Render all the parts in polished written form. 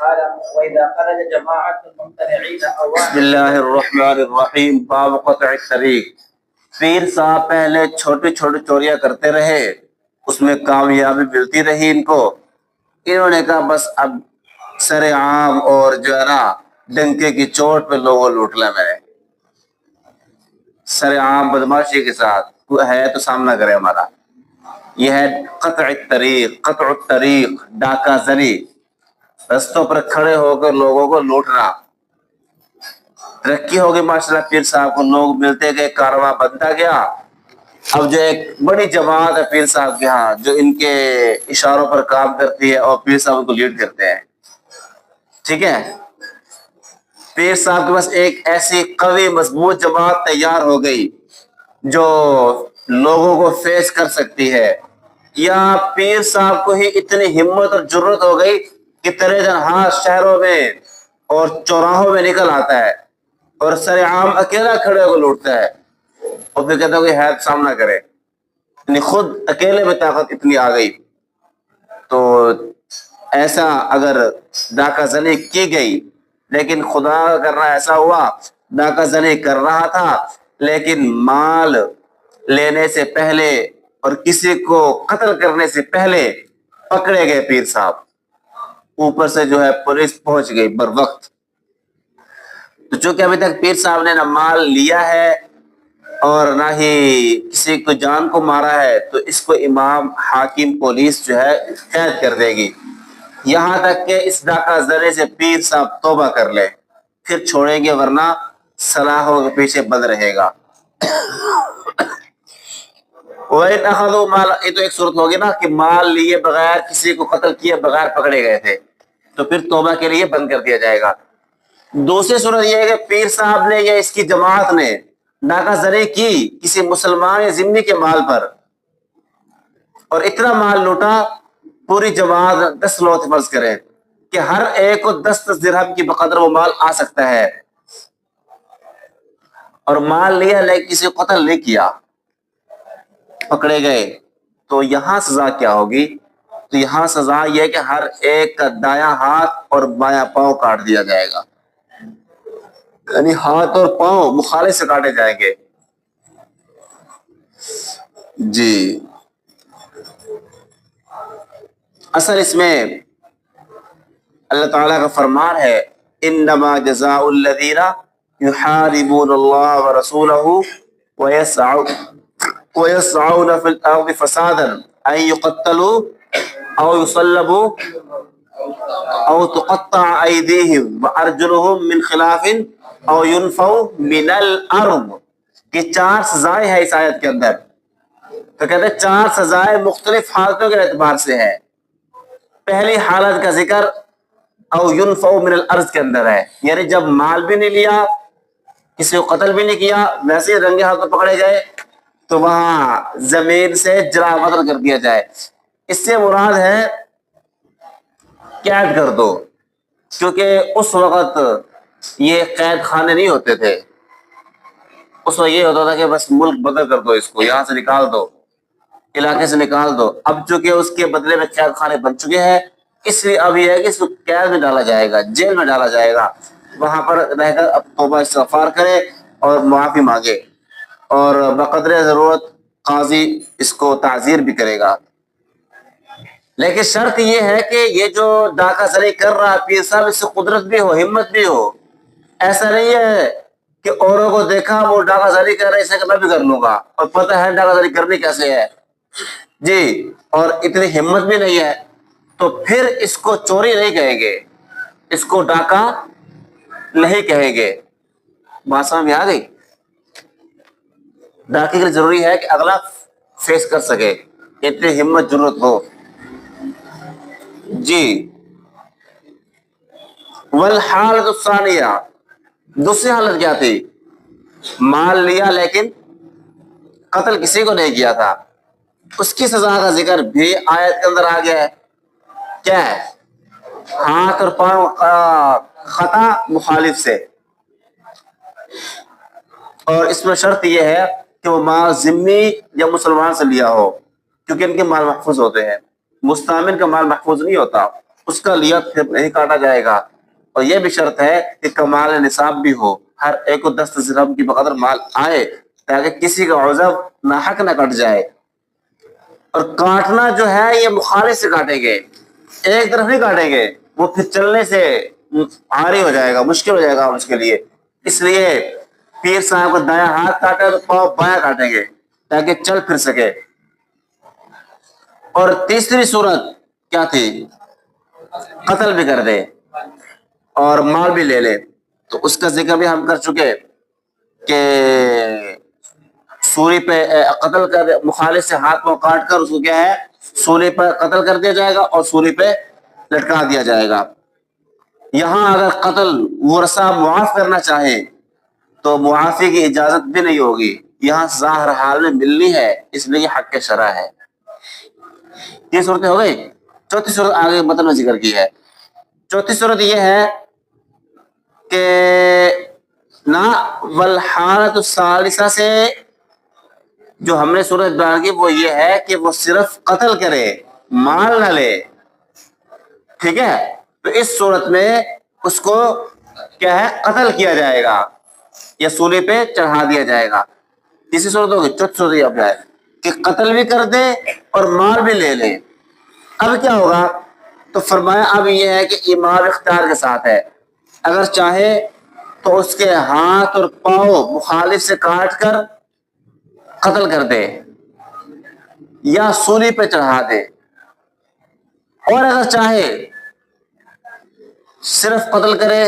قال وإذا خرج جماعة ممتنعين أو بسم اللہ الرحمن الرحیم باب قطع الطریق۔ پیر صاحب پہلے چھوٹی چھوٹی چوریاں کرتے رہے، اس میں کامیابی ملتی رہی ان کو، انہوں نے کہا بس اب سر عام اور جو ہے نا ڈنکے کی چوٹ پہ لوگوں لوٹنا میں نے، سر عام بدماشی کے ساتھ کوئی ہے تو سامنا کرے ہمارا۔ یہ ہے قطع الطریق، قطع الطریق ڈاکہ زنی، رستوں پر کھڑے ہو کر لوگوں کو لوٹنا۔ ترقی ہو گئی ماشاءاللہ، پیر صاحب کو لوگ ملتے گئے، کارواں بنتا گیا۔ اب جو ایک بڑی جماعت ہے پیر صاحب کے ہاں جو ان کے اشاروں پر کام کرتی ہے اور پیر صاحب کو لیڈ کرتے ہیں، ٹھیک ہے۔ پیر صاحب کے پاس ایک ایسی قوی مضبوط جماعت تیار ہو گئی جو لوگوں کو فیس کر سکتی ہے، یا پیر صاحب کو ہی اتنی ہمت اور جرت ہو گئی کہ ترے جہاں شہروں میں اور چوراہوں میں نکل آتا ہے اور سر عام اکیلا کھڑے ہو کے لوٹتا ہے، اور پھر کہتا ہے کہ ہے سامنا کرے، یعنی خود اکیلے میں طاقت اتنی آ گئی۔ تو ایسا اگر ڈاکہ زنی کی گئی، لیکن خدا کا کرنا ایسا ہوا ڈاکہ زنی کر رہا تھا لیکن مال لینے سے پہلے اور کسی کو قتل کرنے سے پہلے پکڑے گئے پیر صاحب، اوپر سے جو ہے پولیس پہنچ گئی بر وقت۔ تو چونکہ ابھی تک پیر صاحب نے نہ مال لیا ہے اور نہ ہی کسی کو جان کو مارا ہے، تو اس کو امام حاکم پولیس جو ہے قید کر دے گی، یہاں تک کہ اس ڈاکہ زنے سے پیر صاحب توبہ کر لے، پھر چھوڑیں گے، ورنہ سلاخوں کے پیچھے بند رہے گا۔ وَإِنْ أَخَذُوا مَالَ، یہ تو ایک صورت ہوگی نا کہ مال لیے بغیر، کسی کو قتل کیے بغیر پکڑے گئے تھے، تو پھر توبہ کے لیے بند کر دیا جائے گا۔ دوسری صورت یہ ہے کہ پیر صاحب نے یا اس کی جماعت نے ڈاکہ زنی کی کسی مسلمان یا ذمہ کے مال پر، اور اتنا مال لوٹا، پوری جماعت 10 لوگ فرض کریں کہ ہر ایک کو 10 درہم کی بقدر وہ مال آ سکتا ہے، اور مال لیا لیکن کسی کو قتل نہیں کیا، پکڑے گئے، تو یہاں سزا کیا ہوگی؟ تو یہاں سزا یہ ہے کہ ہر ایک کا دایاں ہاتھ اور بایاں پاؤں کاٹ دیا جائے گا، یعنی ہاتھ اور پاؤں مخالف سے کاٹے جائیں گے۔ جی اصل اس میں اللہ تعالیٰ کا فرمان ہے انما جزاء الذین یحاربون اللہ ورسولہ ویسعون فی الارض فسادا ان یقتلوا او یصلبوا او تقطع ایدیہم وارجلہم من خلاف او ينفوا من الارض، یہ 4 سزائیں ہیں اس آیت کے اندر۔ تو کہتے ہیں 4 سزائیں مختلف حالتوں کے اعتبار سے ہیں۔ پہلی حالت کا ذکر او ينفوا من الارض کے اندر ہے، یعنی جب مال بھی نہیں لیا، کسی کو قتل بھی نہیں کیا، ویسے رنگے ہاتھوں پکڑے گئے تو وہاں زمین سے جلا وطن کر دیا جائے۔ اس سے مراد ہے قید کر دو، کیونکہ اس وقت یہ قید خانے نہیں ہوتے تھے، اس وقت یہ ہوتا تھا کہ بس ملک بدل کر دو، اس کو یہاں سے نکال دو، علاقے سے نکال دو۔ اب چونکہ اس کے بدلے میں قید خانے بن چکے ہیں، اس لیے اب یہ ہے کہ اس کو قید میں ڈالا جائے گا، جیل میں ڈالا جائے گا، وہاں پر رہ کر اب توبہ استغفار کرے اور معافی مانگے، اور بقدر ضرورت قاضی اس کو تعزیر بھی کرے گا۔ لیکن شرط یہ ہے کہ یہ جو ڈاکہ زنی کر رہا ہے پیر صاحب، اس سے قدرت بھی ہو، ہمت بھی ہو۔ ایسا نہیں ہے کہ اوروں کو دیکھا وہ ڈاکہ زنی کر رہے ہیں، اسے کہ میں بھی کر لوں گا، اور پتہ ہے ڈاکہ زنی کرنی کیسے ہے جی، اور اتنی ہمت بھی نہیں ہے، تو پھر اس کو چوری نہیں کہیں گے، اس کو ڈاکہ نہیں کہیں گے۔ بات سمجھ میں آ گئی؟ ڈاکے کے لیے ضروری ہے کہ اگلا فیس کر سکے، اتنی ہمت ضرورت ہو۔ جی والحالۃ الثانیہ، دوسری حالت کیا تھی؟ مال لیا لیکن قتل کسی کو نہیں کیا تھا، اس کی سزا کا ذکر بھی آیت کے اندر آ گیا ہے۔ کیا ہے؟ ہاتھ اور پاؤں خطا مخالف سے، اور اس میں شرط یہ ہے کہ وہ مال ذمی یا مسلمان سے لیا ہو، کیونکہ ان کے مال محفوظ ہوتے ہیں، مستعمل کا مال محفوظ نہیں ہوتا۔ اس کا لیہ پھر نہیں کاٹا جائے گا. اور یہ بھی شرط ہے کہ کمال نصاب بھی ہو, ہر ایک کو 10 درہم کی بقدر مال آئے, تاکہ کسی کا عضو ناحق نہ کٹ جائے. اور کاٹنا جو ہے یہ مخالف سے کاٹیں گے, ایک طرف نہیں کاٹیں گے, وہ پھر چلنے سے عاری ہو جائے گا, مشکل ہو جائے گا اس کے لیے. اس لیے پیر صاحب کو دایاں ہاتھ کاٹے تو پاؤں بایاں کاٹیں گے تاکہ چل پھر سکے. اور تیسری صورت کیا تھی؟ قتل بھی کر دے اور مال بھی لے لے. تو اس کا ذکر بھی ہم کر چکے کہ سولی پہ قتل کر, مخالف سے ہاتھ پاؤں کاٹ کر اس کو کیا ہے سولی پہ قتل کر دیا جائے گا اور سولی پہ لٹکا دیا جائے گا. یہاں اگر قتل ورثہ معاف کرنا چاہے تو معافی کی اجازت بھی نہیں ہوگی, یہاں ظاہر حال میں ملنی ہے, اس لیے یہ حق شرع ہے. یہ صورتیں ہو گئی. چوتھی صورت آگے مطلب میں ذکر کی ہے. چوتھی صورت یہ ہے کہ نا والحالۃ الثالثہ سے جو ہم نے صورت بیان کی وہ یہ ہے کہ وہ صرف قتل کرے, مال نہ لے. ٹھیک ہے, تو اس صورت میں اس کو کیا ہے قتل کیا جائے گا یا سولی پہ چڑھا دیا جائے گا. تیسری صورت ہوگی. چوتھی صورت یہ ہے کہ قتل بھی کر دے اور مال بھی لے لے. اب کیا ہوگا؟ تو فرمایا اب یہ ہے کہ امام اختیار کے ساتھ ہے, اگر چاہے تو اس کے ہاتھ اور پاؤں مخالف سے کاٹ کر قتل کر دے یا سولی پہ چڑھا دے, اور اگر چاہے صرف قتل کرے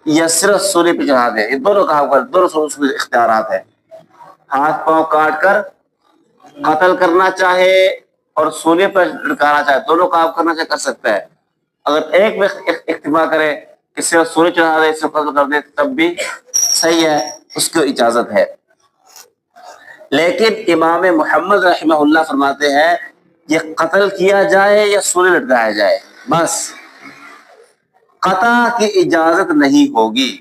یا صرف سولی پہ چڑھا دے. یہ دونوں کام کر, دونوں اختیارات ہیں. ہاتھ پاؤں کاٹ کر قتل کرنا چاہے اور سولی پر لٹکانا چاہے, دونوں کام کرنا چاہے کر سکتا ہے. اگر ایک میں اکتفا کرے کہ صرف سولی چڑھا دے صرف قتل کر دے تب بھی صحیح ہے, اس کو اجازت ہے. لیکن امام محمد رحمہ اللہ فرماتے ہیں یہ قتل کیا جائے یا سولی لٹکایا جائے, بس قطع کی اجازت نہیں ہوگی.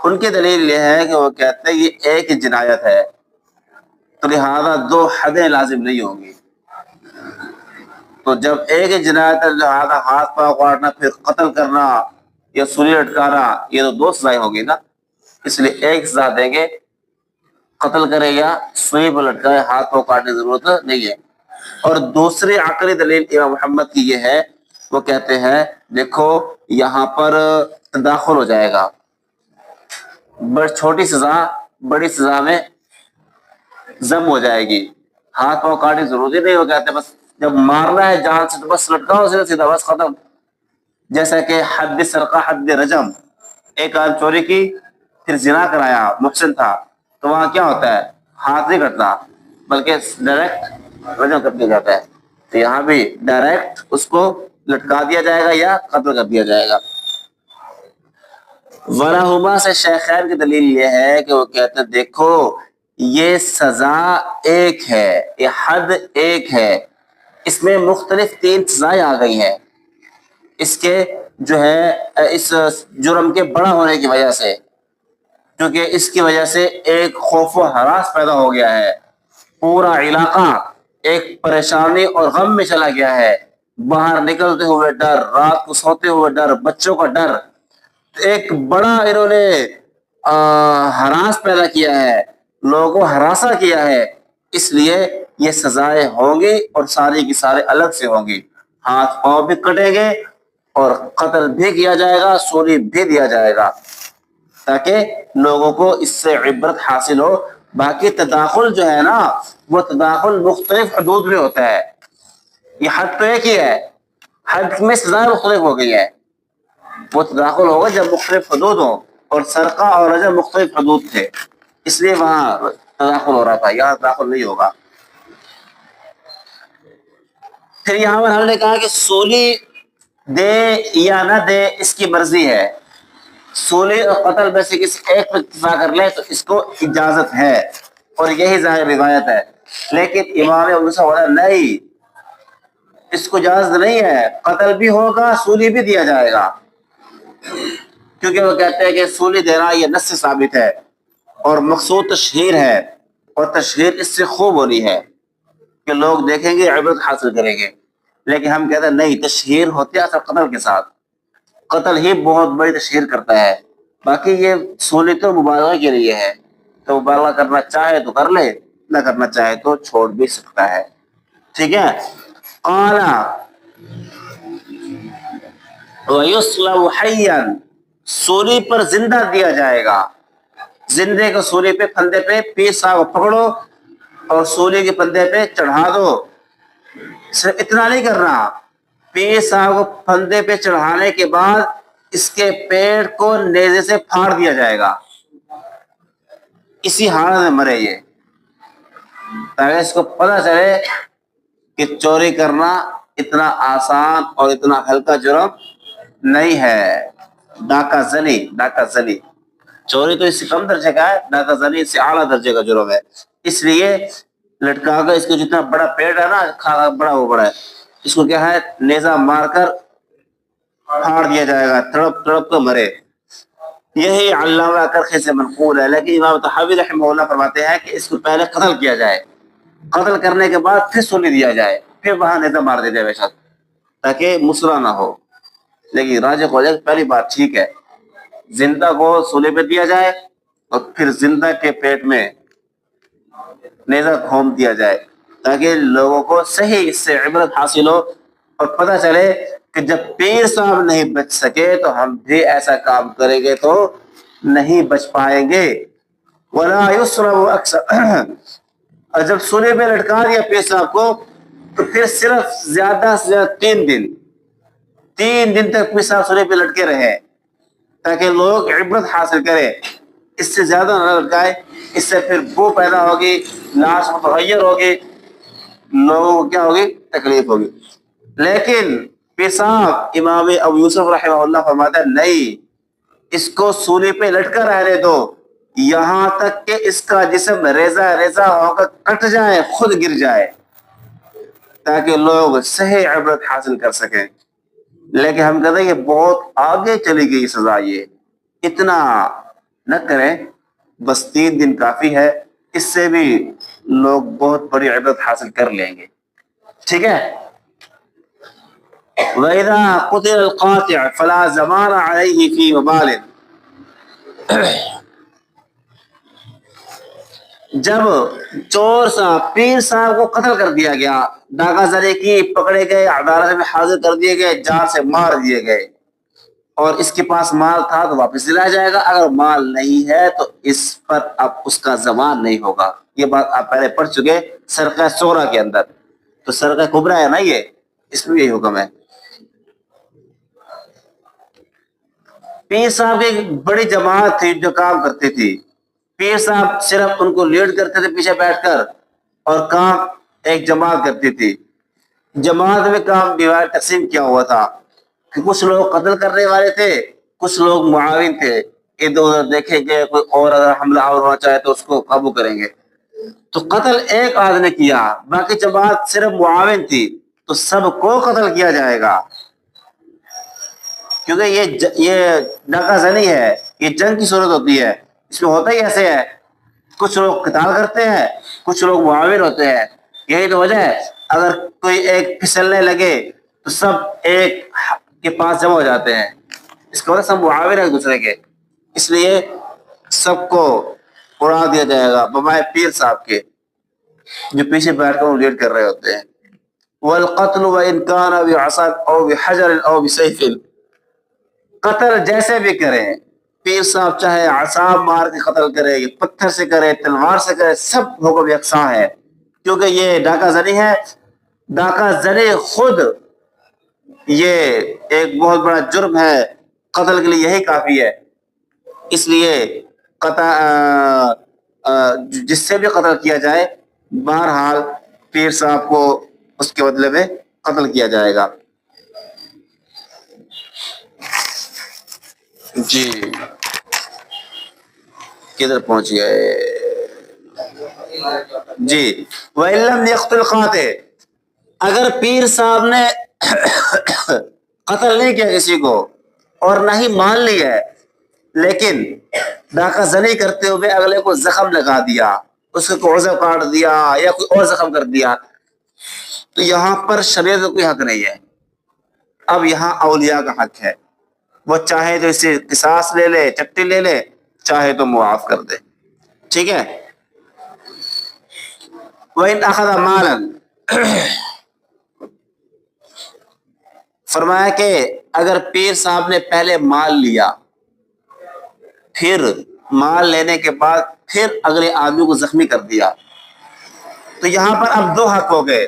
ان کی دلیل یہ ہے کہ وہ کہتے ہیں یہ ایک جنایت ہے تو لہذا دو حدیں لازم نہیں ہوں گی. تو جب ایک جنایت ہے لہذا ہاتھ پاؤں کاٹنا پھر قتل کرنا یا سولی لٹکانا یہ تو دو سزائیں ہوگی نا, اس لیے ایک سزا دیں گے, قتل کرے یا سولی پر لٹکائے, ہاتھ پاؤں کاٹنے کی ضرورت نہیں ہے. اور دوسری عقلی دلیل امام محمد کی یہ ہے, وہ کہتے ہیں دیکھو یہاں پر تداخل ہو جائے گا, چھوٹی سزا بڑی سزا میں ضم ہو جائے گی, ہاتھ پاؤں کاٹنے کی ضرورت ہی نہیں. وہ کہتے ہیں بس جب مارنا ہے جان سے تو بس لٹکاؤ سیدھا سیدھا, بس ختم. جیسا کہ حد سرقہ حد رجم, ایک آدمی چوری کی پھر زنا کرایا, محسن تھا, تو وہاں کیا ہوتا ہے ہاتھ نہیں کٹتا بلکہ ڈائریکٹ رجم کر دیا جاتا ہے. تو یہاں بھی ڈائریکٹ اس کو لٹکا دیا جائے گا یا قتل کر دیا جائے گا. ورہما سے شیخین کی دلیل یہ ہے کہ وہ کہتے ہیں دیکھو یہ سزا ایک ہے, یہ حد ایک ہے, اس میں مختلف 3 سزائیں آ گئی ہیں اس کے جو ہے اس جرم کے بڑا ہونے کی وجہ سے, کیونکہ اس کی وجہ سے ایک خوف و ہراس پیدا ہو گیا ہے, پورا علاقہ ایک پریشانی اور غم میں چلا گیا ہے, باہر نکلتے ہوئے ڈر, رات کو سوتے ہوئے ڈر, بچوں کا ڈر, ایک بڑا انہوں نے ہراس پیدا کیا ہے, لوگوں کو ہراساں کیا ہے. اس لیے یہ سزائیں ہوں گی اور ساری کی سارے الگ سے ہوں گی, ہاتھ پاؤں بھی کٹیں گے اور قتل بھی کیا جائے گا, سولی بھی دیا جائے گا, تاکہ لوگوں کو اس سے عبرت حاصل ہو. باقی تداخل جو ہے نا وہ تداخل مختلف حدود میں ہوتا ہے, یہ حد تو ایک ہی ہے, حد میں سزائیں مختلف ہو گئی ہے. وہ تداخل ہوگا جب مختلف حدود ہوں, اور سرقہ اور رجم مختلف حدود تھے اس لیے وہاں تداخل ہو رہا تھا, یہاں تداخل نہیں ہوگا. پھر یہاں پر ہم نے کہا کہ سولی دے یا نہ دے اس کی مرضی ہے, سولی اور قتل میں سے کسی ایک پر اتفاق کر لے تو اس کو اجازت ہے, اور یہی ظاہر روایت ہے. لیکن امام ابو حنیفہ نہیں, اس کو اجازت نہیں ہے, قتل بھی ہوگا سولی بھی دیا جائے گا, کیونکہ وہ کہتے ہیں کہ سولی دینا یہ نص سے ثابت ہے اور مقصود تشہیر ہے, اور تشہیر اس سے خوب ہونی ہے کہ لوگ دیکھیں گے عبرت حاصل کریں گے. لیکن ہم کہتے ہیں نہیں، تشہیر ہوتی ہے اصل قتل کے ساتھ، قتل ہی بہت بڑی تشہیر کرتا ہے، باقی یہ سولی تو مبالغہ کے لیے ہے، تو مبالغہ کرنا چاہے تو کر لے، نہ کرنا چاہے تو چھوڑ بھی سکتا ہے، ٹھیک ہے۔ قال وَيُصْلَبُ حَيًّا، سولی پر زندہ دیا جائے گا، زندے کو سولی پہ پھندے پہ پیر صاحب کو پکڑو اور سولی کے پھندے پہ چڑھا دو۔ صرف اتنا نہیں کرنا، پیر صاحب کو پھندے پہ چڑھانے کے بعد اس کے پیٹ کو نیزے سے پھاڑ دیا جائے گا، اسی حالت میں مرے یہ، تاکہ اس کو پتہ چلے کہ چوری کرنا اتنا آسان اور اتنا ہلکا جرم نہیں ہے۔ ڈاکہ زنی چوری تو اس سے کم درجے کا ہے، ڈاکہ زنی اس سے اعلیٰ درجے کا جرم ہے، اس لیے لٹکا کر اس کو جتنا بڑا پیٹ ہے نا، کھانا بڑا ہے، اس کو کیا ہے نیزہ مار کر پھاڑ دیا جائے گا، تڑپ تڑپ کر مرے۔ یہی علامہ کرخی سے منقول ہے، لیکن امام طحاوی رحمہ اللہ فرماتے ہیں کہ اس کو پہلے قتل کیا جائے، قتل کرنے کے بعد پھر سولی دیا جائے، پھر وہاں نیزہ مار دیا جائے بے شک، تاکہ مسرا نہ ہو۔ لیکن راجح ہو جائے پہلی بات ٹھیک ہے، زندہ کو سولی پہ دیا جائے اور پھر زندہ کے پیٹ میں نیزہ گھوم دیا جائے، تاکہ لوگوں کو صحیح اس سے عبرت حاصل ہو اور پتہ چلے کہ جب پیر صاحب نہیں بچ سکے تو ہم بھی ایسا کام کریں گے تو نہیں بچ پائیں گے۔ وَلَا يُصْرَبُ أَكْثَرُ، اور جب سولی پہ لٹکا دیا پیر صاحب کو تو پھر صرف زیادہ سے زیادہ 3 دن تک پیر صاحب سولی پہ لٹکے رہے، تاکہ لوگ عبرت حاصل کریں، اس سے زیادہ نہ لٹکائے، اس سے پھر بو پیدا ہوگی، لاش متغیر ہوگی، لوگوں کو کیا ہوگی تکلیف ہوگی۔ لیکن پیر صاحب امام ابو یوسف رحمہ اللہ فرماتا ہے نہیں، اس کو سولی پہ لٹکا رہنے دو یہاں تک کہ اس کا جسم ریزہ ریزہ ہو کر کٹ جائے، خود گر جائے، تاکہ لوگ صحیح عبرت حاصل کر سکیں۔ لیکن ہم کہتے ہیں یہ بہت آگے چلی گئی سزا، یہ اتنا نہ کریں، بس 3 دن کافی ہے، اس سے بھی لوگ بہت بڑی عبرت حاصل کر لیں گے، ٹھیک ہے۔ وَإِذَا قُتِلَ الْقَاطِعُ فَلَا زَمَانَ عَلَيْهِ فِي وَبَالٍ، جب چور صاحب پیر صاحب کو قتل کر دیا گیا، ڈاکہ زنی کی پکڑے گئے، عدالت میں حاضر کر دیے گئے، جان سے مار دیے گئے، اور اس کے پاس مال تھا تو واپس دلایا جائے گا، اگر مال نہیں ہے تو اس پر اب اس کا ضمان نہیں ہوگا۔ یہ بات آپ پہلے پڑھ چکے سرقہ صغریٰ کے اندر، تو سرقہ کبریٰ ہے نا یہ، اس میں یہی حکم ہے۔ پیر صاحب کی ایک بڑی جماعت تھی جو کام کرتی تھی، پیر صاحب صرف ان کو لیڈ کرتے تھے پیچھے بیٹھ کر، اور کام ایک جماعت کرتی تھی۔ جماعت میں کام ڈیوائڈ تقسیم کیا ہوا تھا کہ کچھ لوگ قتل کرنے والے تھے، کچھ لوگ معاون تھے، ادھر ادھر دیکھیں گے، کوئی اور اگر حملہ آور ہونا چاہے تو اس کو قابو کریں گے۔ تو قتل ایک آدمی نے کیا، باقی جماعت صرف معاون تھی، تو سب کو قتل کیا جائے گا، کیونکہ یہ ڈاکہ زنی ہے، یہ جنگ کی صورت ہوتی ہے، اس میں ہوتا ہی ایسے ہے، کچھ لوگ قتال کرتے ہیں، کچھ لوگ معاون ہوتے ہیں، یہی تو وجہ ہے۔ اگر کوئی ایک پھسلنے لگے تو سب ایک کے پاس جمع ہو جاتے ہیں، اس کی وجہ سے ہم معاون ہیں ایک دوسرے کے، اس لیے سب کو اڑا دیا جائے گا بمائے پیر صاحب کے، جو پیچھے بیٹھ کر لیڈ کر رہے ہوتے ہیں۔ والقتل وإن كان بعصا أو بحجر أو بسيف، قتل جیسے بھی کریں، پیر صاحب چاہے عصا مار کے قتل کرے، پتھر سے کرے، تلوار سے کرے، سب حکم یکساں ہے، کیونکہ یہ ڈاکہ زنی ہے۔ ڈاکہ زنی خود یہ ایک بہت بڑا جرم ہے، قتل کے لیے یہی کافی ہے، اس لیے جس سے بھی قتل کیا جائے، بہرحال پیر صاحب کو اس کے بدلے میں قتل کیا جائے گا۔ جی کدھر پہنچ گئے؟ جی وَإِن لَّمْ يَقْتُلْ قَاطِعُ، اگر پیر صاحب نے قتل نہیں کیا کسی کو اور نہ ہی مال لیا ہے، لیکن ڈاکہ زنی کرتے ہوئے اگلے کو زخم لگا دیا، اس کو عضو کاٹ دیا یا کوئی اور زخم کر دیا، تو یہاں پر شریعت کا کوئی حق نہیں ہے. اب یہاں اولیاء کا حق ہے. وہ چاہے تو اسے قصاص لے لے, چٹی لے لے, چاہے تو معاف کر دے. ٹھیک ہے. وَإِنْ أَخَذَ مَالًا, فرمایا کہ اگر پیر صاحب نے پہلے مال لیا, پھر مال لینے کے بعد پھر اگلے آدمی کو زخمی کر دیا, تو یہاں پر اب دو حق ہو گئے.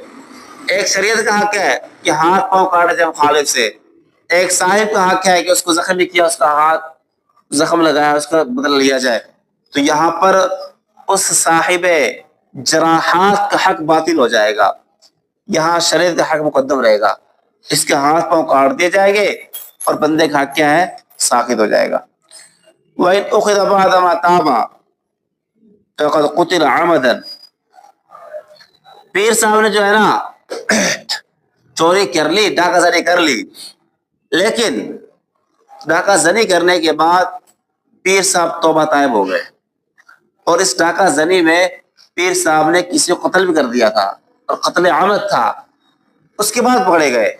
ایک شریعت کا حق ہے کہ ہاتھ پاؤں کاٹے جائے مخالف سے, ایک صاحب کا حق ہے کہ اس کو زخمی کیا, اس کا ہاتھ زخم لگایا, اس کا بدلہ لیا جائے. تو یہاں پر اس صاحب جراحات کا حق باطل ہو جائے گا, یہاں شریعت کا حق مقدم رہے گا. اس کے ہاتھ پاؤں کاٹ دیے جائیں گے اور بندے کا حق کیا ہے, ساقط ہو جائے گا. وَإِنْ أُخِذَ بَعْدَ مَا تَابَ فَقَدْ قُتِلَ عَمَدًا, پیر صاحب نے جو ہے نا چوری کر لی, ڈاکہ زنی کر لی, لیکن ڈاکہ زنی کرنے کے بعد پیر صاحب توبہ طائب ہو گئے, اور اس ڈاکہ زنی میں پیر صاحب نے کسی کو قتل بھی کر دیا تھا اور قتل عامد تھا, اس کے بعد پکڑے گئے.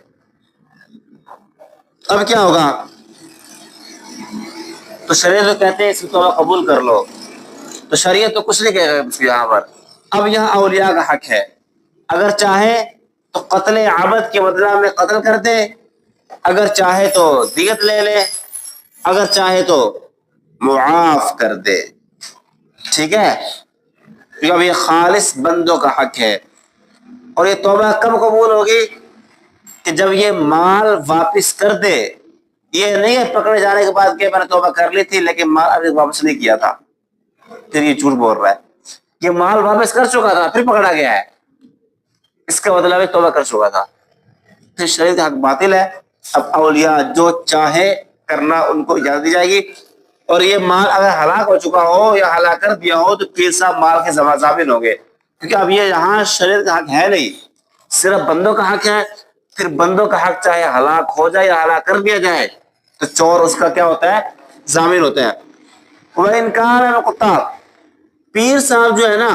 اب کیا ہوگا؟ تو شریعت تو کہتے ہیں اس کی توبہ قبول کر لو, تو شریعت تو کچھ نہیں کہے گا یہاں پر. اب یہاں اولیاء کا حق ہے, اگر چاہے تو قتل عامد کے بدلہ میں قتل کر دے, اگر چاہے تو دیت لے لے, اگر چاہے تو معاف کر دے. ٹھیک ہے. اب یہ خالص بندوں کا حق ہے. اور یہ توبہ کب قبول ہوگی؟ کہ جب یہ مال واپس کر دے. یہ نہیں ہے پکڑے جانے کے بعد کہ میں نے توبہ کر لی تھی لیکن مال ابھی واپس نہیں کیا تھا, پھر یہ جھوٹ بول رہا ہے. یہ مال واپس کر چکا تھا پھر پکڑا گیا ہے, اس کا مطلب ہے توبہ کر چکا تھا, پھر شریعت کا حق باطل ہے. اب اولیاء جو چاہے کرنا ان کو اجازت دی جائے گی. اور یہ مال اگر ہلاک ہو چکا ہو یا ہلاک کر دیا ہو تو پیر صاحب مال کے ضامن ہوں گے, کیونکہ اب یہ یہاں شریعت کا حق ہے نہیں, صرف بندوں کا حق ہے. پھر بندوں کا حق چاہے ہلاک ہو جائے یا ہلاک کر دیا جائے تو چور اس کا کیا ہوتا ہے, ضامن ہوتا ہے. وَإِنْ كَانَ مُقْتَارٍ, پیر صاحب جو ہے نا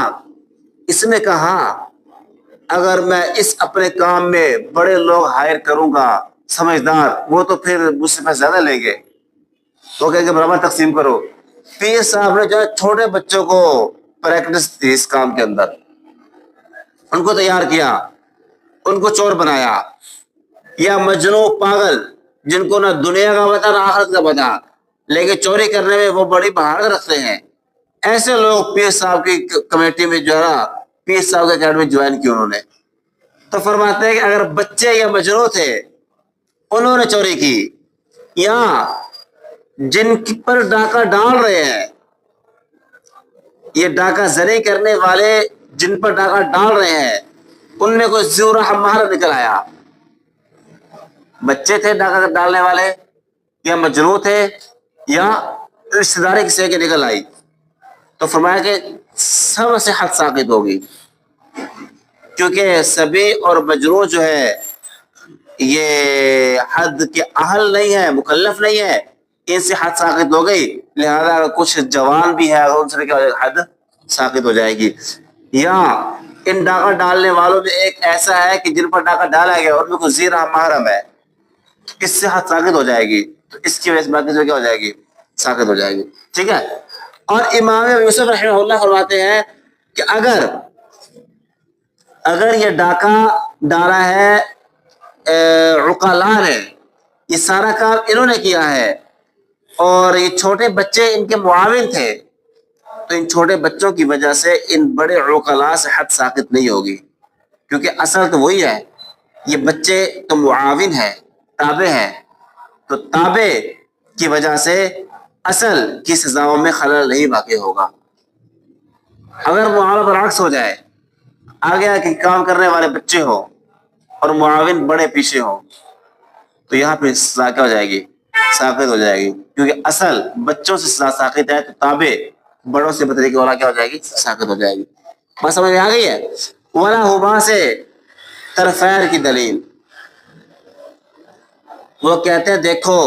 اس نے کہا اگر میں اس اپنے کام میں بڑے لوگ ہائر کروں گا سمجھدار, وہ تو پھر مجھ سے پیسے زیادہ لیں گے, تو کہیں گے برابر تقسیم کرو. پیر صاحب نے جو ہے چھوٹے بچوں کو پریکٹس دی اس کام کے اندر, ان کو تیار کیا, ان کو چور بنایا. یا مجنوں پاگل جن کو نہ دنیا کا پتا نہ آخرت کا پتا, لیکن چوری کرنے میں وہ بڑی مہارت رکھتے ہیں, ایسے لوگ پیر صاحب کی کمیٹی میں جو ہے نا پیر صاحب کے اکیڈمی جوائن کی انہوں نے. تو فرماتے ہیں کہ اگر بچے یا مجنوں تھے انہوں نے چوری کی, یا جن پر ڈاکہ ڈال رہے ہیں, یہ ڈاکہ زنی کرنے والے جن پر ڈاکہ ڈال رہے ہیں ان میں کوئی ذو رحم مہارت نکل آیا, بچے تھے ڈاکہ ڈالنے والے یا مجنوں تھے یا رشتہ داری کسی کے نکل آئی, تو فرمایا کہ سب سے حد ساقط ہوگی, کیونکہ سبی اور مجنوں جو ہے یہ حد کے اہل نہیں ہے, مکلف نہیں ہے, ان سے حد ساقط ہو گئی. لہذا کچھ جوان بھی ہے اگر ان سے کیا حد ساقط ہو جائے گی. یا ان ڈاکہ ڈالنے والوں میں ایک ایسا ہے کہ جن پر ڈاکہ ڈالا گیا اور ان میں کوئی ذی رحم محرم ہے, اس سے حد ساقط ہو جائے گی, تو اس کی وجہ سے باقی جو کیا ہو جائے گی, ساقط ہو جائے گی. ٹھیک ہے. اور امام یوسف رحمہ اللہ فرماتے ہیں کہ اگر یہ ڈاکہ ڈالا ہے عقلاء نے, یہ سارا کام انہوں نے کیا ہے, اور یہ چھوٹے بچے ان کے معاون تھے, تو ان چھوٹے بچوں کی وجہ سے ان بڑے عقلاء سے حد ساقط نہیں ہوگی, کیونکہ اصل تو وہی ہے, یہ بچے تو معاون ہے, تابع ہے, تو تابع کی وجہ سے اصل کی سزاؤں میں خلل نہیں واقع ہوگا. اگر معاملہ برعکس ہو جائے, آگے کہ کام کرنے والے بچے ہو اور معاون بڑے پیچھے ہو, تو یہاں پہ سزا کیا ہو جائے گی, ساقط ہو جائے گی, کیونکہ اصل بچوں سے سزا ساقط ہے, تو تابع بڑوں سے بدلے کی والا کیا ہو جائے گی, ساقط ہو جائے گی. بات سمجھ میں آ گئی ہے. ولا ہما سے طرفین کی دلیل, وہ کہتے ہیں دیکھو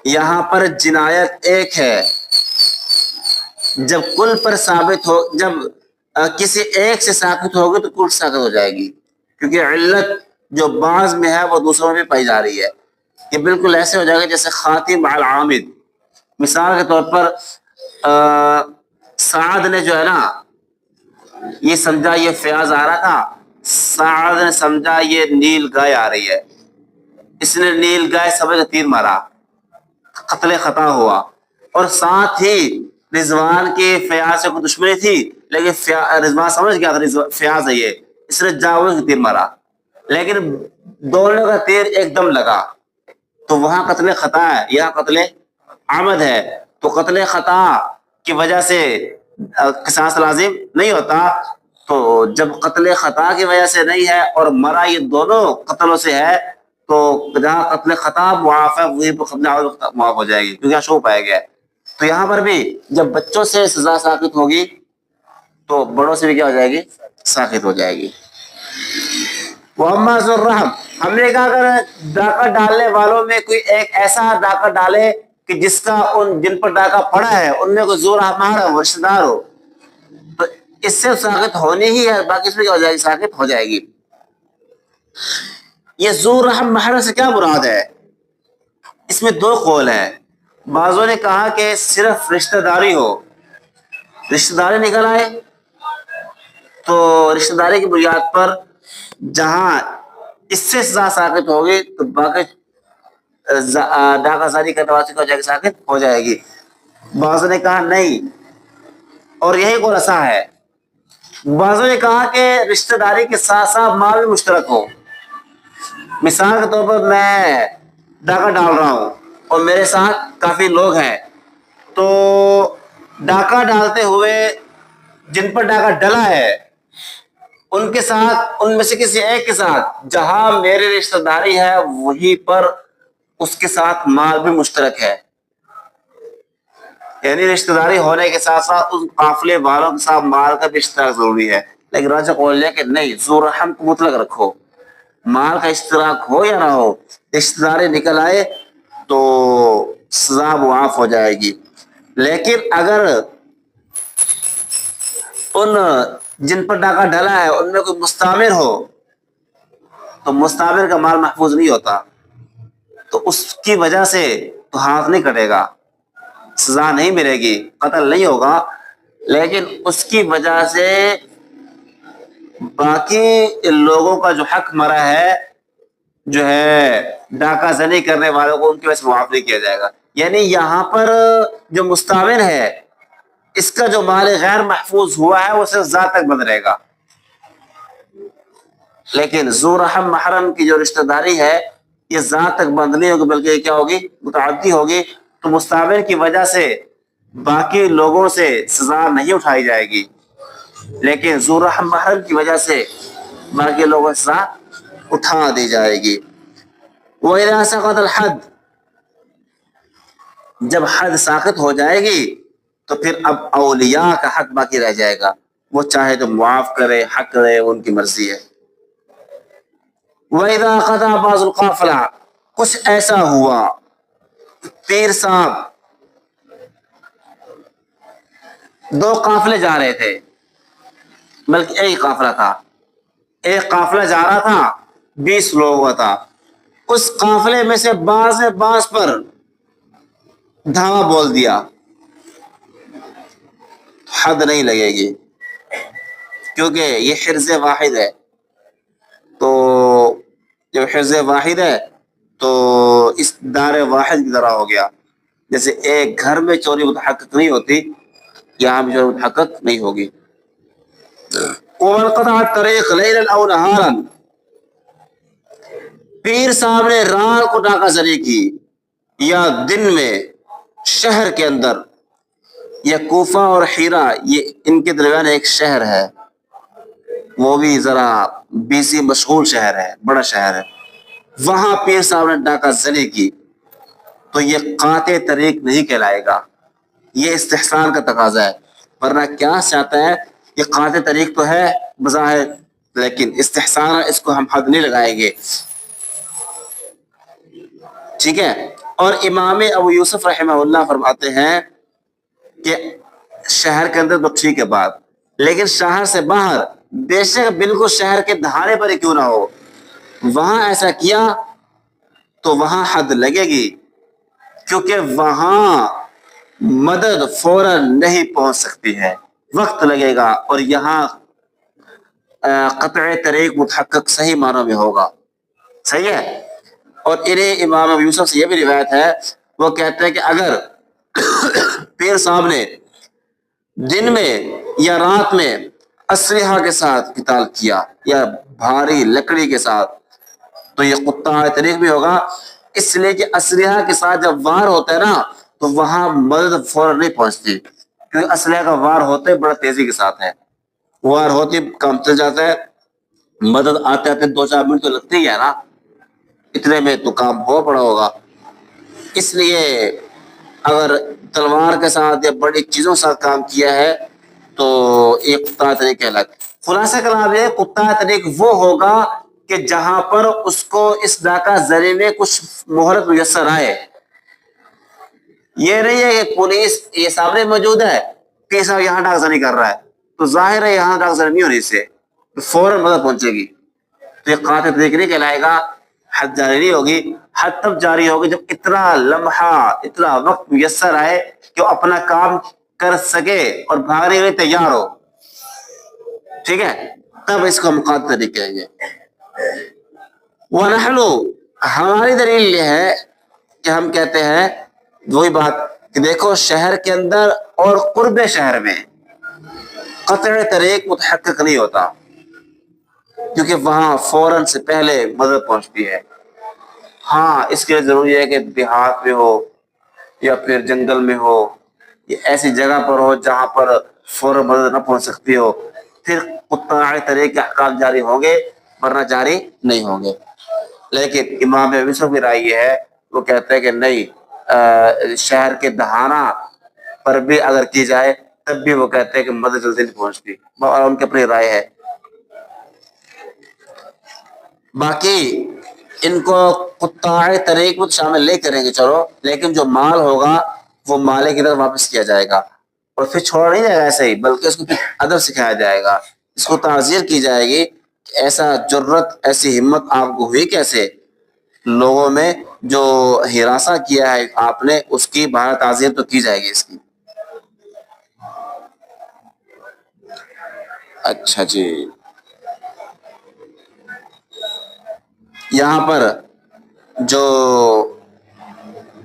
یہاں پر جنایت ایک ہے, جب کل پر ثابت ہو, جب کسی ایک سے ثابت ہوگی تو کل ثابت ہو جائے گی, کیونکہ علت جو بعض میں ہے وہ دوسروں میں پائی جا رہی ہے. یہ بالکل ایسے ہو جائے گا جیسے خاتم العامد. مثال کے طور پر سعد نے جو ہے نا یہ سمجھا یہ فیاض آ رہا تھا، سعد نے سمجھا یہ نیل گائے آ رہی ہے، اس نے نیل گائے سمجھ کر تیر مارا، قتل خطا ہوا. اور ساتھ ہی رضوان کی فیاض سے کوئی دشمنی تھی لیکن رضوان سمجھ گیا تھا فیاض ہے یہ، اس نے جاوید کو تیر مارا، لیکن دونوں کا تیر ایک دم لگا تو وہاں قتل خطا ہے، یہاں قتل عمد ہے. تو قتل خطا کی وجہ سے قصاص لازم نہیں ہوتا. تو جب قتل خطا کی وجہ سے نہیں ہے اور مرا یہ دونوں قتلوں سے ہے تو جہاں قتل خطا معاف ہے وہیں پر قتل عمد معاف ہو جائے گی کیونکہ شو پایا گیا ہے. تو یہاں پر بھی جب بچوں سے سزا ساقط ہوگی تو بڑوں سے بھی کیا ہو جائے گی؟ ساقط ہو جائے گی. وَأَمَّا ذُو الرَّحْمِ، ہم نے کہا اگر ڈاکہ ڈالنے والوں میں کوئی ایک ایسا ڈاکہ ڈالے کہ جس کا جن پر ڈاکہ پڑا ہے ان میں کوئی ذو رحم ہو، رشتہ دار ہو، تو اس سے ساقط ہونی ہی ہے، باقی اس میں کیا ہو جائے گی؟ ساقط ہو جائے گی. یہ ذو رحم محرم سے کیا مراد ہے؟ اس میں دو قول ہیں. بعضوں نے کہا کہ صرف رشتہ داری ہو، رشتہ داری نکل آئے تو رشتہ داری کی بنیاد پر جہاں اس سے سزا ساقط ہوگی تو باقی ڈاکہ زاری کرنے والے کو جائے ساقط ہو جائے گی. بعضوں نے کہا نہیں، اور یہی قول اصح ہے. بعضوں نے کہا کہ رشتہ داری کے ساتھ ساتھ مال بھی مشترک ہو. مثال کے طور پر میں ڈاکہ ڈال رہا ہوں اور میرے ساتھ کافی لوگ ہیں، تو ڈاکہ ڈالتے ہوئے جن پر ڈاکہ ڈلا ہے ان کے ساتھ، ان میں سے کسی ایک کے ساتھ جہاں میری رشتہ داری ہے وہیں پر اس کے ساتھ مال بھی مشترک ہے. یعنی رشتہ داری ہونے کے ساتھ ساتھ اس قافلے والوں کے ساتھ مال کا بھی اشتراک ضروری ہے. لیکن راجح قول ہے کہ نہیں، ذو رحم کو مطلق رکھو، مال کا اشتراک ہو یا نہ ہو، رشتہ داری نکل آئے تو سزا معاف ہو جائے گی. لیکن اگر ان جن پر ڈاکہ ڈلا ہے ان میں کوئی مستعمر ہو تو مستعمر کا مال محفوظ نہیں ہوتا، تو اس کی وجہ سے تو ہاتھ نہیں کٹے گا، سزا نہیں ملے گی، قتل نہیں ہوگا، لیکن اس کی وجہ سے باقی لوگوں کا جو حق مرا ہے جو ہے ڈاکہ زنی کرنے والوں کو ان کی وجہ سے معاف نہیں کیا جائے گا. یعنی یہاں پر جو مستعمر ہے اس کا جو مال غیر محفوظ ہوا ہے وہ صرف ذات تک بند رہے گا، لیکن ذو رحم محرم کی جو رشتہ داری ہے یہ ذات تک بند نہیں ہوگی بلکہ کیا ہوگی؟ متعدی ہوگی. تو مستعمر کی وجہ سے باقی لوگوں سے سزا نہیں اٹھائی جائے گی، لیکن ذو رحم محرم کی وجہ سے باقی لوگوں سے سزا اٹھا دی جائے گی. وَإِذَا سَقَطَ الْحَدُّ، جب حد ساقط ہو جائے گی تو پھر اب اولیاء کا حق باقی رہ جائے گا، وہ چاہے تو معاف کرے، حق کرے، ان کی مرضی ہے. وَإِذَا قَضَى بَعْضُ الْقَافِلَةِ، کچھ ایسا ہوا پیر صاحب دو قافلے جا رہے تھے، بلکہ ایک قافلہ تھا، ایک قافلہ جا رہا تھا 20 لوگوں کا، اس قافلے میں سے بعض نے بعض پر دھاوا بول دیا، حد نہیں لگے گی کیونکہ یہ حرز واحد ہے. تو جب حرز واحد ہے تو اس دار واحد کی طرح ہو گیا، جیسے ایک گھر میں چوری متحقق نہیں ہوتی یہاں بھی چوری متحقق نہیں ہوگی. وَمَنْ قَطَعَ الطَّرِيقَ لَيْلًا أَوْ نَهَارًا، پیر صاحب نے رات کو ڈاکہ زنی کی یا دن میں شہر کے اندر، یا کوفہ اور حیرہ یہ ان کے درمیان ایک شہر ہے، وہ بھی ذرا بیسی مشغول شہر ہے، بڑا شہر ہے، وہاں پیر صاحب نے ڈاکہ زنی کی تو یہ قاطع طریق نہیں کہلائے گا، یہ استحسان کا تقاضا ہے. ورنہ کیا چاہتا ہے، یہ قاطع طریق تو ہے بظاہر لیکن استحسان اس کو ہم حد نہیں لگائیں گے. ٹھیک ہے. اور امام ابو یوسف رحمہ اللہ فرماتے ہیں کہ شہر کے اندر تو ٹھیک ہے بات، لیکن شہر سے باہر بے شک بالکل شہر کے دہانے پر ہی کیوں نہ ہو، وہاں ایسا کیا تو وہاں حد لگے گی، کیونکہ وہاں مدد فوراً نہیں پہنچ سکتی ہے، وقت لگے گا، اور یہاں قطع طریق متحقق صحیح معنوں میں ہوگا. صحیح ہے. اور انہیں امام ابو یوسف سے یہ بھی روایت ہے، وہ کہتے ہیں کہ اگر پیر صاحب نے دن میں یا رات میں اسلحہ کے ساتھ قتال کیا یا بھاری لکڑی کے ساتھ تو یہ قطاع طریق بھی ہوگا، اس لیے کہ اسلحہ کے ساتھ جب وار ہوتا ہے نا تو وہاں مدد فوراً نہیں پہنچتی، کیونکہ اسلحہ کا وار ہوتے بڑا تیزی کے ساتھ ہے، وار ہوتی کام چل جاتا ہے، مدد آتے آتے 2-4 منٹ تو لگتے ہی ہے نا، اتنے میں تو کام ہو پڑا ہوگا. اس لیے اگر تلوار کے ساتھ یا بڑی چیزوں کے ساتھ کام کیا ہے تو یہ قطاع طریق کہلاتا ہے. خلاصہ کلام یہ قطاع طریق وہ ہوگا کہ جہاں پر اس کو اس ڈاکہ ذریعے میں کچھ مہلت میسر آئے. یہ نہیں ہے کہ پولیس یہ سامنے موجود ہے کہ صاحب یہاں ڈاکہ زنی کر رہا ہے تو ظاہر ہے یہاں ڈاکہ زنی نہیں ہونی، سے تو فوراً مدد پہنچے گی. تو یہ قاطع طریق نہیں کہلائے گا، حد جاری نہیں ہوگی. حد تب جاری ہوگی جب اتنا لمحہ اتنا وقت میسر آئے کہ وہ اپنا کام کر سکے اور بھاگنے کے لیے تیار ہو. ٹھیک ہے، تب اس کو ہم قاطع طریق کہیں گے. وَنَحْنُ ہماری دلیل یہ ہے کہ ہم کہتے ہیں وہی بات کہ دیکھو شہر کے اندر اور قرب شہر میں قطع طریق متحقق نہیں ہوتا، کیونکہ وہاں فوراً سے پہلے مدد پہنچتی ہے. ہاں اس کے لیے ضروری ہے کہ دیہات میں ہو یا پھر جنگل میں ہو یا ایسی جگہ پر ہو جہاں پر فوراً مدد نہ پہنچ سکتی ہو، پھر قطاع طریق کے احکام جاری ہوں گے، ورنہ جاری نہیں ہوں گے. لیکن امام ابو یوسف کی رائے یہ ہے، وہ کہتے ہیں کہ نہیں، شہر کے دہانہ پر بھی اگر کی جائے تب بھی وہ کہتے ہیں کہ مدد جلدی نہیں پہنچتی، اور ان کی اپنی رائے ہے. باقی ان کو قطاع طریق میں شامل نہیں کریں گے چلو، لیکن جو مال ہوگا وہ مالک کی طرف واپس کیا جائے گا، اور پھر چھوڑا نہیں جائے گا ایسے ہی، بلکہ اس کو پھر ادب سکھایا جائے گا، اس کو تعزیر کی جائے گی کہ ایسا جرت ایسی ہمت آپ کو ہوئی کیسے، لوگوں میں جو ہراساں کیا ہے آپ نے اس کی باہر تعزیر تو کی جائے گی اس کی. اچھا جی، یہاں پر جو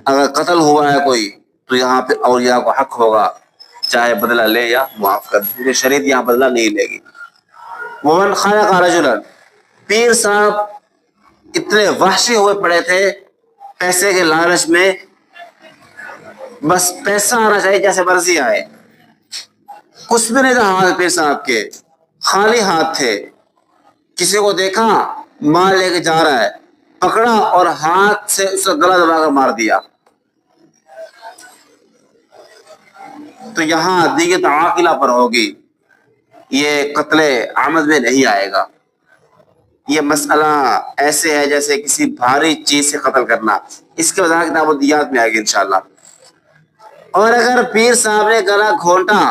اگر قتل ہوا ہے کوئی تو یہاں پہ اولیاء کو حق ہوگا چاہے بدلہ لے یا معاف کر، کیونکہ شریعت یہاں بدلہ نہیں لے گی. ومن خلق رجلا، پیر صاحب اتنے وحشی ہوئے پڑے تھے پیسے کے لالچ میں، بس پیسہ آنا چاہیے جیسے مرضی آئے، کچھ بھی نہیں تھا ہاتھ پیر صاحب کے، خالی ہاتھ تھے. کسی کو دیکھا مال لے کے جا رہا ہے، پکڑا اور ہاتھ سے اس کا گلا دبا کر مار دیا. تو یہاں دیت عاقلہ پر ہوگی، یہ قتل عامد میں نہیں آئے گا. یہ مسئلہ ایسے ہے جیسے کسی بھاری چیز سے قتل کرنا، اس کے وضاحت کتاب الدیات میں آئے گی انشاءاللہ. اور اگر پیر صاحب نے گلا گھونٹا،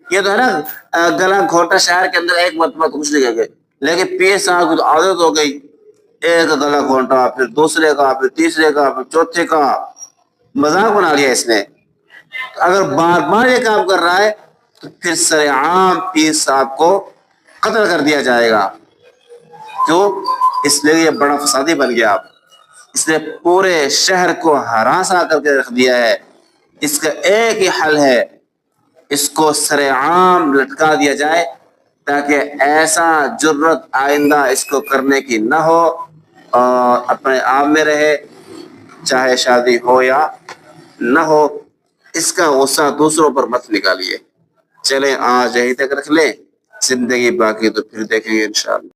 یہ تو ہے نا گلا گھونٹا شہر کے اندر ایک مرتبہ تو کچھ نہیں گئے، لیکن پیر صاحب کی تو عادت ہو گئی، ایک گلا گھونٹا پھر دوسرے کا پھر تیسرے کا پھر چوتھے کا، مذاق بنا لیا اس نے. اگر بار بار یہ کام کر رہا ہے تو پھر سر عام پیر صاحب کو قتل کر دیا جائے گا. کیوں؟ اس لیے یہ بڑا فسادی بن گیا، اس نے پورے شہر کو ہراساں کر کے رکھ دیا ہے. اس کا ایک ہی حل ہے، اس کو سر عام لٹکا دیا جائے تاکہ ایسا جرت آئندہ اس کو کرنے کی نہ ہو، اور اپنے آپ میں رہے، چاہے شادی ہو یا نہ ہو. اس کا غصہ دوسروں پر مت نکالیے. چلیں آج یہیں تک رکھ لیں، زندگی باقی تو پھر دیکھیں گے انشاءاللہ.